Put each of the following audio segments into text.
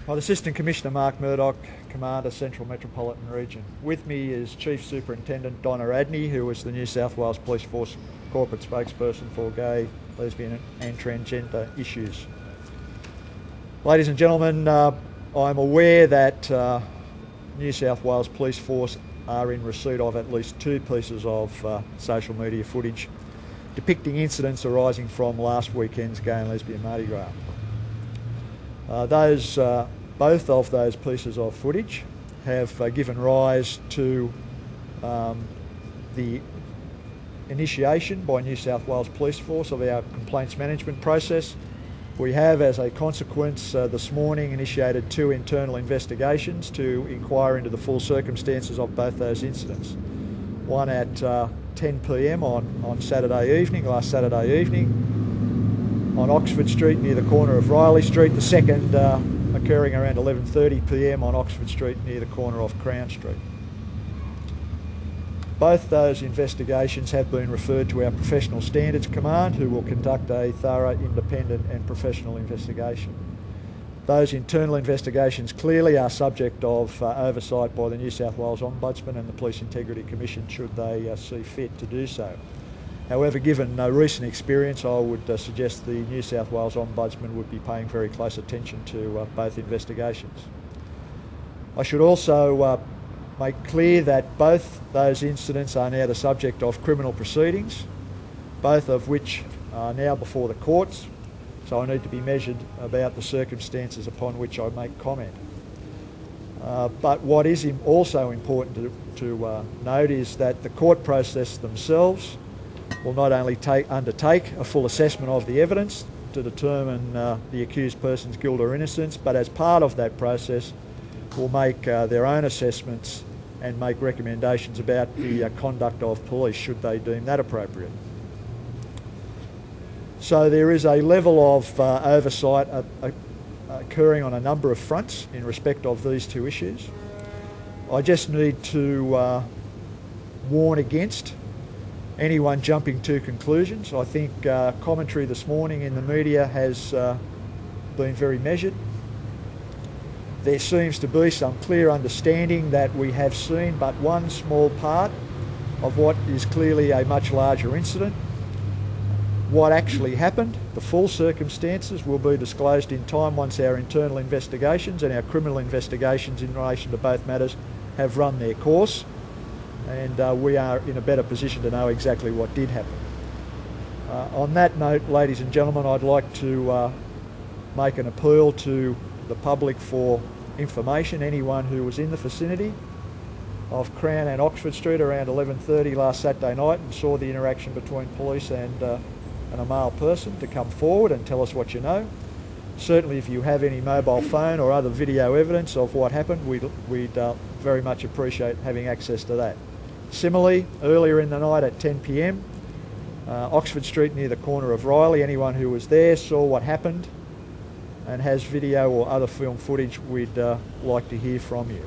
I'm Assistant Commissioner Mark Murdoch, Commander, Central Metropolitan Region. With me is Chief Superintendent Donna Adney, who is the New South Wales Police Force corporate spokesperson for gay, lesbian and transgender issues. Ladies and gentlemen, I'm aware that New South Wales Police Force are in receipt of at least 2 pieces of social media footage depicting incidents arising from last weekend's gay and lesbian Mardi Gras. Both of those pieces of footage have given rise to the initiation by New South Wales Police Force of our complaints management process. We have, as a consequence, this morning initiated 2 internal investigations to inquire into the full circumstances of both those incidents. One at 10 p.m. on last Saturday evening, on Oxford Street near the corner of Riley Street. The second occurring around 11:30 p.m. on Oxford Street near the corner of Crown Street. Both those investigations have been referred to our Professional Standards Command, who will conduct a thorough, independent and professional investigation. Those internal investigations clearly are subject of oversight by the New South Wales Ombudsman and the Police Integrity Commission should they see fit to do so. However, given no recent experience, I would suggest the New South Wales Ombudsman would be paying very close attention to both investigations. I should also make clear that both those incidents are now the subject of criminal proceedings, both of which are now before the courts, so I need to be measured about the circumstances upon which I make comment. But what is also important to note is that the court process themselves will not only undertake a full assessment of the evidence to determine the accused person's guilt or innocence, but as part of that process will make their own assessments and make recommendations about the conduct of police should they deem that appropriate. So there is a level of oversight occurring on a number of fronts in respect of these 2 issues. I just need to warn against anyone jumping to conclusions. I think commentary this morning in the media has been very measured. There seems to be some clear understanding that we have seen but one small part of what is clearly a much larger incident. What actually happened, the full circumstances, will be disclosed in time once our internal investigations and our criminal investigations in relation to both matters have run their course, and we are in a better position to know exactly what did happen. On that note, ladies and gentlemen, I'd like to make an appeal to the public for information. Anyone who was in the vicinity of Crown and Oxford Street around 11:30 last Saturday night and saw the interaction between police and a male person to come forward and tell us what you know. Certainly if you have any mobile phone or other video evidence of what happened, we'd very much appreciate having access to that. Similarly, earlier in the night at 10 p.m, Oxford Street near the corner of Riley, anyone who was there saw what happened and has video or other film footage, we'd like to hear from you.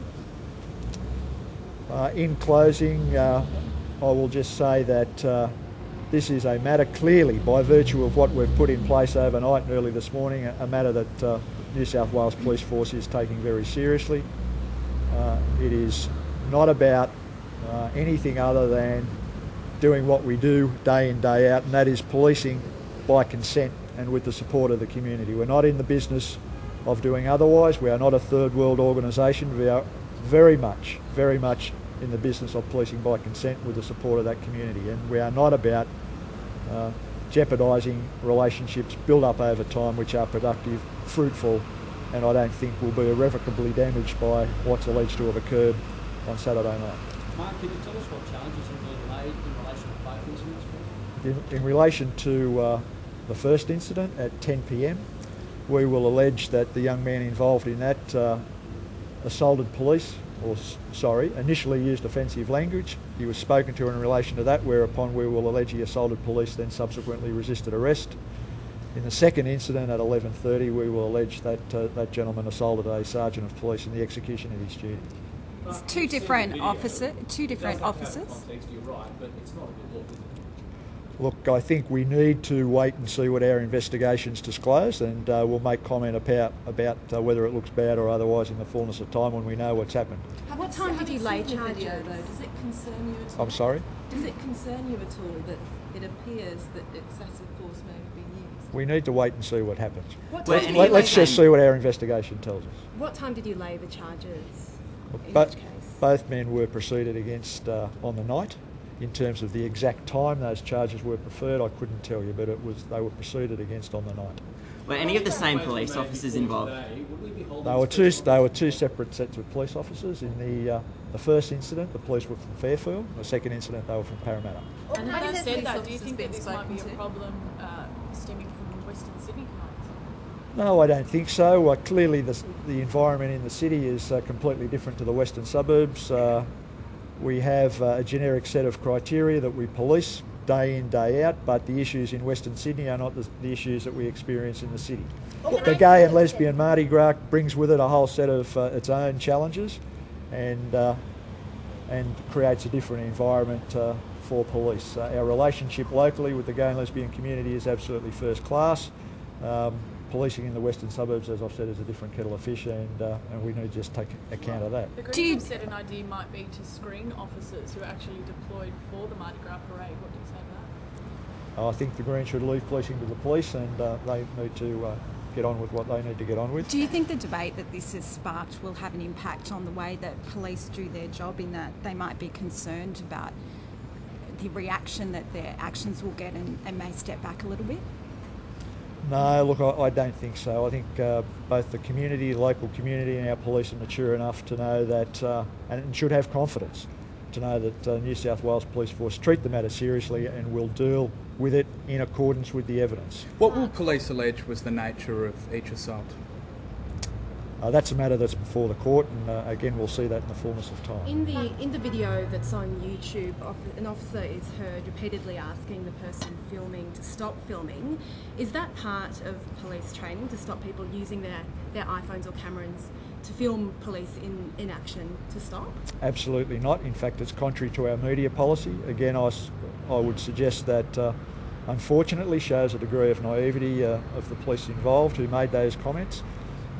In closing, I will just say that this is a matter clearly, by virtue of what we've put in place overnight and early this morning, a matter that New South Wales Police Force is taking very seriously. It is not about anything other than doing what we do day in, day out, and that is policing by consent and with the support of the community. We're not in the business of doing otherwise. We are not a third world organisation. We are very much in the business of policing by consent with the support of that community, and we are not about jeopardising relationships built up over time which are productive, fruitful, and I don't think will be irrevocably damaged by what's alleged to have occurred on Saturday night. Mark, can you tell us what challenges have been made in relation to both incidents? In relation to the first incident at 10 p.m, we will allege that the young man involved in that assaulted police, initially used offensive language. He was spoken to in relation to that, whereupon we will allege he assaulted police, then subsequently resisted arrest. In the second incident at 11:30, we will allege that that gentleman assaulted a sergeant of police in the execution of his duty. It's two different officers. Context, you're right, but it's not a good look, is it? Look, I think we need to wait and see what our investigations disclose, and we'll make comment about whether it looks bad or otherwise in the fullness of time when we know what's happened. What time did you lay charges? Does it concern you at all? I'm sorry? Does it concern you at all that it appears that excessive force may have been used? We need to wait and see what happens. Let's just see what our investigation tells us. What time did you lay the charges? Both men were proceeded against on the night. In terms of the exact time those charges were preferred, I couldn't tell you, but they were proceeded against on the night. Were any of the same police officers involved? They were two separate sets of police officers. In the first incident, the police were from Fairfield. The second incident, they were from Parramatta. And Having said that, do you officers think been that this might be a spoken to? problem stemming from Western Sydney crowds? No, I don't think so. Clearly, the environment in the city is completely different to the western suburbs. We have a generic set of criteria that we police day in, day out, but the issues in Western Sydney are not the issues that we experience in the city. The gay and lesbian Mardi Gras brings with it a whole set of its own challenges and creates a different environment for police. Our relationship locally with the gay and lesbian community is absolutely first class. Policing in the western suburbs, as I've said, is a different kettle of fish, and we need to just take account of that. The Greens have said an idea might be to screen officers who are actually deployed for the Mardi Gras parade. What do you say to that? I think the Greens should leave policing to the police, and they need to get on with what they need to get on with. Do you think the debate that this has sparked will have an impact on the way that police do their job, in that they might be concerned about the reaction that their actions will get and may step back a little bit? No, look, I don't think so. I think both the community, the local community, and our police are mature enough to know that, and should have confidence to know that New South Wales Police Force treat the matter seriously and will deal with it in accordance with the evidence. What will police allege was the nature of each assault? That's a matter that's before the court, and again, we'll see that in the fullness of time. In the video that's on YouTube, an officer is heard repeatedly asking the person filming to stop filming. Is that part of police training, to stop people using their iPhones or cameras to film police in action to stop? Absolutely not. In fact, it's contrary to our media policy. Again, I would suggest that unfortunately shows a degree of naivety of the police involved who made those comments.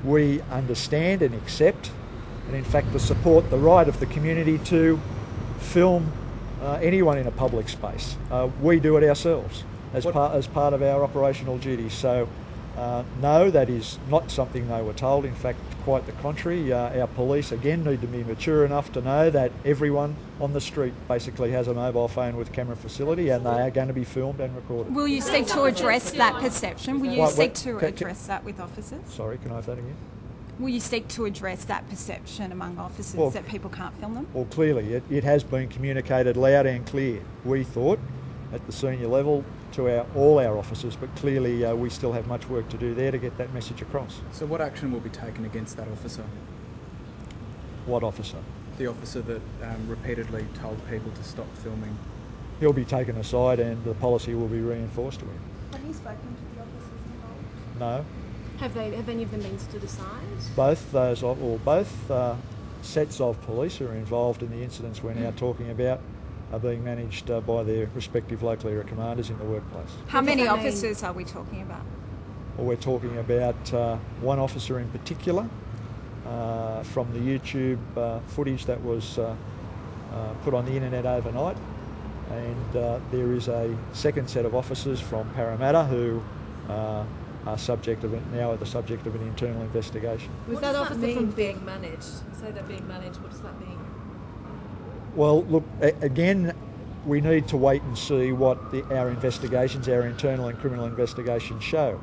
We understand and accept, and in fact support the right of the community to film anyone in a public space. We do it ourselves as part of our operational duties. So no, that is not something they were told. In fact, quite the contrary. Our police again need to be mature enough to know that everyone on the street basically has a mobile phone with camera facility, and they are going to be filmed and recorded. Will you seek to address that perception? Will you seek to address that with officers? Sorry, can I have that again? Will you seek to address that perception among officers that people can't film them? Well, clearly it has been communicated loud and clear. We thought at the senior level to all our officers, but clearly we still have much work to do there to get that message across. So what action will be taken against that officer? What officer? The officer that repeatedly told people to stop filming. He'll be taken aside and the policy will be reinforced to him. Have you spoken to the officers involved? No. Have any of them been stood aside? Both sets of police are involved in the incidents we're now talking about are being managed by their respective local area commanders in the workplace. How many officers are we talking about? Well, we're talking about one officer in particular from the YouTube footage that was put on the internet overnight, and there is a second set of officers from Parramatta who are the subject of an internal investigation. Was that officer from being managed? You say they're being managed, what does that mean? Well, look, again, we need to wait and see what our investigations, our internal and criminal investigations show.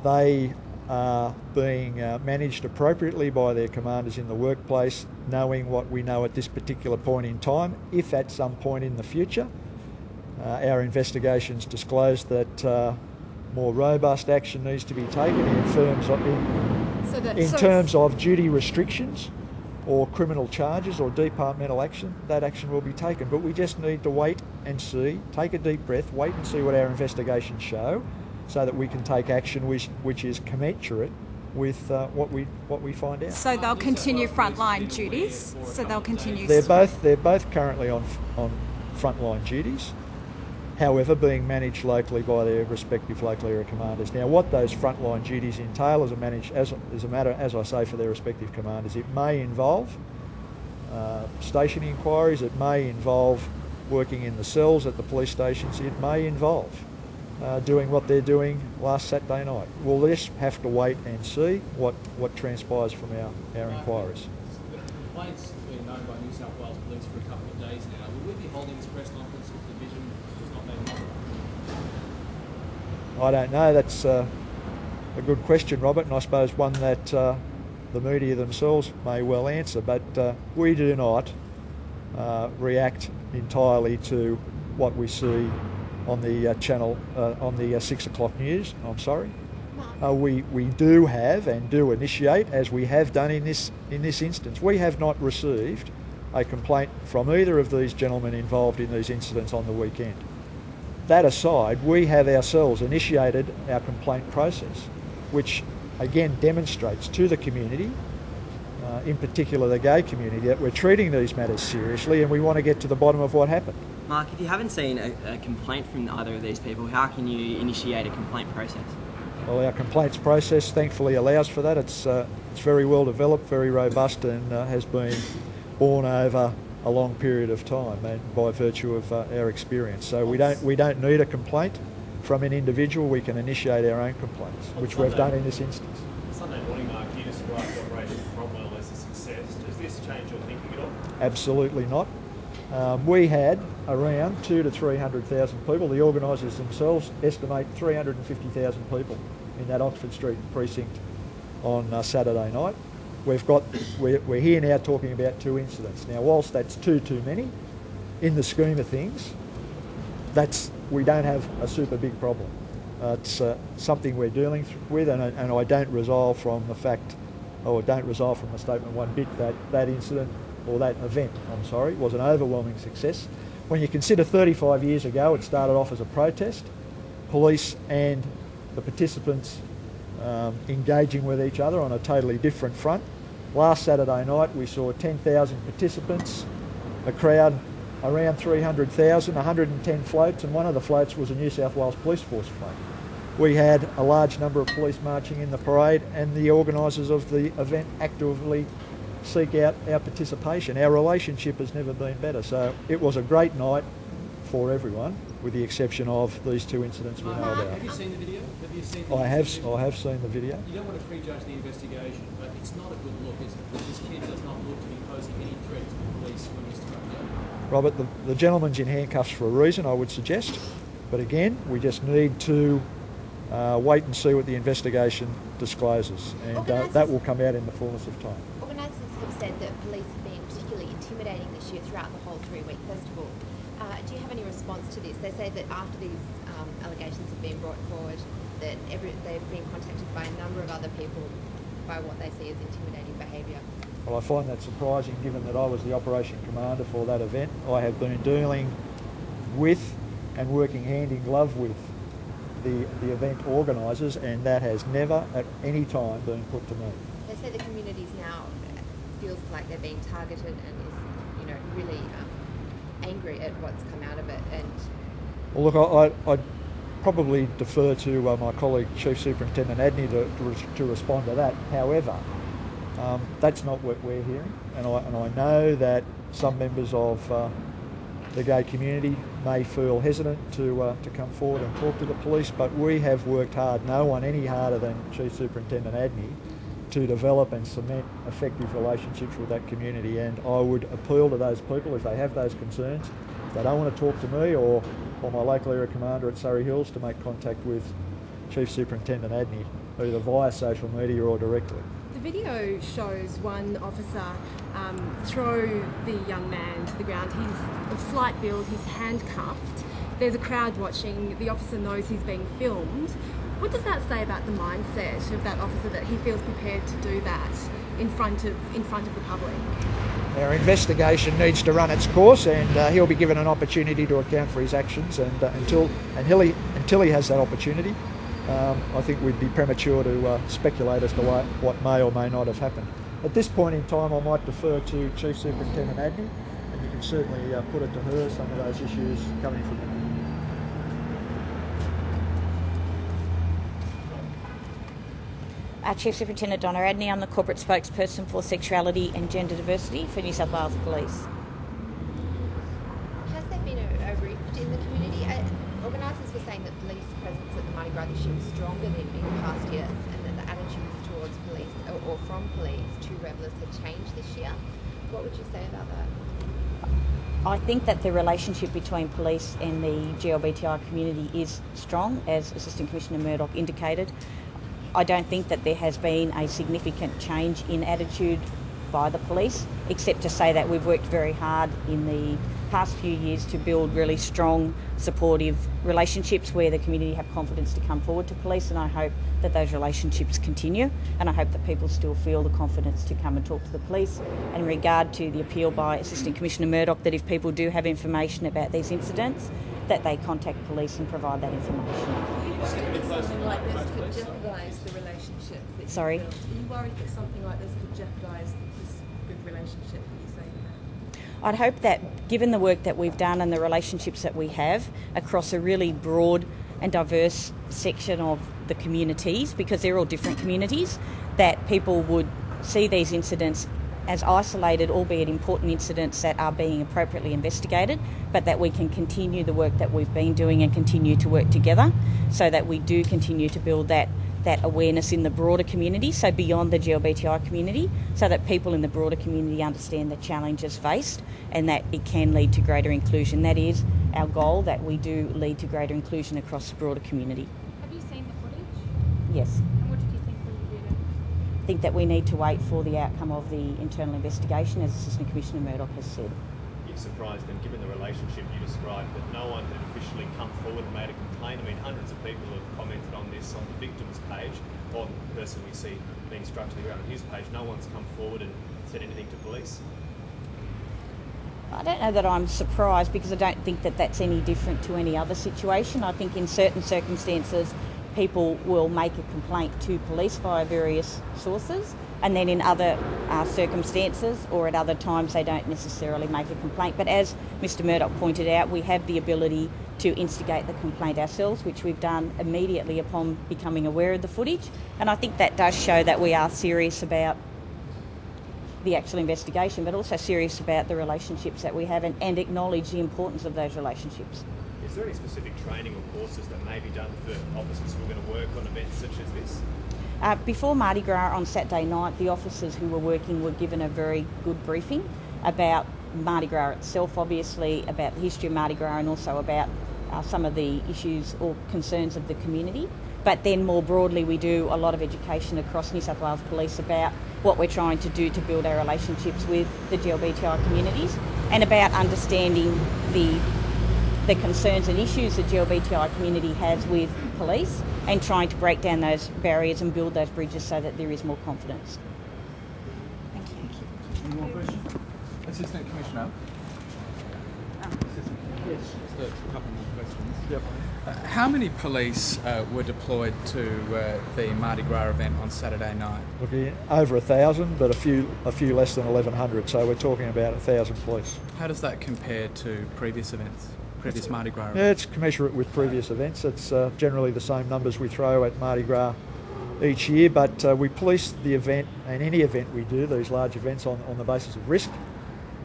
They are being managed appropriately by their commanders in the workplace, knowing what we know at this particular point in time. If at some point in the future our investigations disclose that more robust action needs to be taken in terms of duty restrictions or criminal charges or departmental action, that action will be taken. But we just need to wait and see, take a deep breath, wait and see what our investigations show, so that we can take action which is commensurate with what we find out. So they'll continue frontline duties. So they'll continue. They're both currently on frontline duties. however, being managed locally by their respective local area commanders. Now, what those frontline duties entail is a matter, as I say, for their respective commanders. It may involve station inquiries, it may involve working in the cells at the police stations, it may involve doing what they're doing last Saturday night. We'll just have to wait and see what transpires from our inquiries. The complaint's been known by New South Wales Police for a couple of days now. Will we be holding this press conference if the division does not make it? I don't know. That's a good question, Robert, and I suppose one that the media themselves may well answer. But we do not react entirely to what we see on the channel, on the 6 o'clock news. I'm sorry. We do have and do initiate, as we have done in this instance. We have not received a complaint from either of these gentlemen involved in these incidents on the weekend. That aside, we have ourselves initiated our complaint process, which again demonstrates to the community, in particular the gay community, that we're treating these matters seriously and we want to get to the bottom of what happened. Mark, if you haven't seen a complaint from either of these people, how can you initiate a complaint process? Well, our complaints process thankfully allows for that. It's very well developed, very robust, and has been born over a long period of time, and by virtue of our experience. So we don't need a complaint from an individual. We can initiate our own complaints, which we've done in this instance. Sunday morning, Mark, you described Operation Cromwell as a success. Does this change your thinking at all? Absolutely not. We had around 200,000 to 300,000 people. The organisers themselves estimate 350,000 people in that Oxford Street precinct on Saturday night. We're here now talking about 2 incidents. Now, whilst that's too many, in the scheme of things, we don't have a super big problem. It's something we're dealing with, and I don't resolve from the statement one bit that that incident, or that event, was an overwhelming success. When you consider 35 years ago it started off as a protest, police and the participants engaging with each other on a totally different front. Last Saturday night we saw 10,000 participants, a crowd around 300,000, 110 floats, and one of the floats was a New South Wales Police Force float. We had a large number of police marching in the parade, and the organisers of the event actively seek out our participation. Our relationship has never been better, so it was a great night for everyone, with the exception of these 2 incidents we know about. Have you seen the video? I have seen the video. You don't want to prejudge the investigation, but it's not a good look, is it? This kid does not look to be posing any threat to the police when he's thrown down. Robert, the gentleman's in handcuffs for a reason, I would suggest, but again, we just need to wait and see what the investigation discloses, and that will come out in the fullness of time. Organisers have said that police have been particularly intimidating this year throughout the whole 3-week festival. Do you have any response to this? They say that after these allegations have been brought forward, that they've been contacted by a number of other people by what they see as intimidating behaviour. Well, I find that surprising, given that I was the operation commander for that event. I have been dealing with and working hand in glove with the event organisers, and that has never at any time been put to me. They say the communities now feels like they're being targeted and is, really angry at what's come out of it. And well, look, I'd probably defer to my colleague Chief Superintendent Adney to respond to that. However, that's not what we're hearing, and I know that some members of the gay community may feel hesitant to come forward and talk to the police, but we have worked hard, no one any harder than Chief Superintendent Adney, to develop and cement effective relationships with that community. And I would appeal to those people, if they have those concerns, if they don't want to talk to me or my local area commander at Surrey Hills, to make contact with Chief Superintendent Adney, either via social media or directly. The video shows one officer throw the young man to the ground. He's of slight build, he's handcuffed. There's a crowd watching. The officer knows he's being filmed. What does that say about the mindset of that officer, that he feels prepared to do that in front of the public? Our investigation needs to run its course, and he'll be given an opportunity to account for his actions. And until he has that opportunity, I think we'd be premature to speculate as to what may or may not have happened. At this point in time, I might defer to Chief Superintendent Adney, and you can certainly put it to her, some of those issues coming from him. Chief Superintendent Donna Adney. I'm the corporate spokesperson for sexuality and gender diversity for New South Wales Police. Has there been a rift in the community? Organisers were saying that police presence at the Mardi Gras this year was stronger than in past years, and that the attitudes towards police or from police to revellers had changed this year. What would you say about that? I think that the relationship between police and the GLBTI community is strong, as Assistant Commissioner Murdoch indicated. I don't think that there has been a significant change in attitude by the police, except to say that we've worked very hard in the past few years to build really strong, supportive relationships where the community have confidence to come forward to police, and I hope that those relationships continue, and I hope that people still feel the confidence to come and talk to the police. And in regard to the appeal by Assistant Commissioner Murdoch, that if people do have information about these incidents, that they contact police and provide that information. Something like this could jeopardise the relationship that you Sorry? built. Are you worried that something like this could jeopardise this good relationship that you say you have? I'd hope that, given the work that we've done and the relationships that we have across a really broad and diverse section of the communities, because they're all different communities, that people would see these incidents as isolated, albeit important incidents that are being appropriately investigated, but that we can continue the work that we've been doing and continue to work together so that we do continue to build that awareness in the broader community, so beyond the GLBTI community, so that people in the broader community understand the challenges faced and that it can lead to greater inclusion. That is our goal, that we do lead to greater inclusion across the broader community. Have you seen the footage? Yes. And what did you think when you viewed it? I think that we need to wait for the outcome of the internal investigation, as Assistant Commissioner Murdoch has said. You're surprised then, given the relationship you described, that no one had officially come forward and made a complaint. I mean, hundreds of people have commented on this on the victim's page, or the person we see being struck to the ground on his page. No one's come forward and said anything to police. I don't know that I'm surprised, because I don't think that that's any different to any other situation. I think in certain circumstances people will make a complaint to police via various sources, and then in other circumstances or at other times they don't necessarily make a complaint. But as Mr Murdoch pointed out, we have the ability to instigate the complaint ourselves, which we've done immediately upon becoming aware of the footage, and I think that does show that we are serious about the actual investigation, but also serious about the relationships that we have and acknowledge the importance of those relationships. Is there any specific training or courses that may be done for officers who are going to work on events such as this? Before Mardi Gras on Saturday night, the officers who were working were given a very good briefing about Mardi Gras itself, obviously, about the history of Mardi Gras, and also about some of the issues or concerns of the community. But then more broadly, we do a lot of education across New South Wales Police about what we're trying to do to build our relationships with the GLBTI communities, and about understanding the concerns and issues the GLBTI community has with police, and trying to break down those barriers and build those bridges so that there is more confidence. Thank you. Any more questions? Assistant Commissioner. Yes. Just a couple more questions. Yep. How many police were deployed to the Mardi Gras event on Saturday night? Look, over 1,000, but a few less than 1,100. So we're talking about 1,000 police. How does that compare to previous events, previous Mardi Gras events? Yeah, it's commensurate with previous events. It's generally the same numbers we throw at Mardi Gras each year, but we police the event, and any event we do, these large events, on the basis of risk.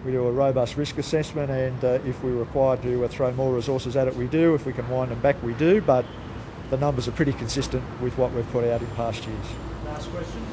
We do a robust risk assessment, and if we're required to throw more resources at it, we do. If we can wind them back, we do, but the numbers are pretty consistent with what we've put out in past years. Last question.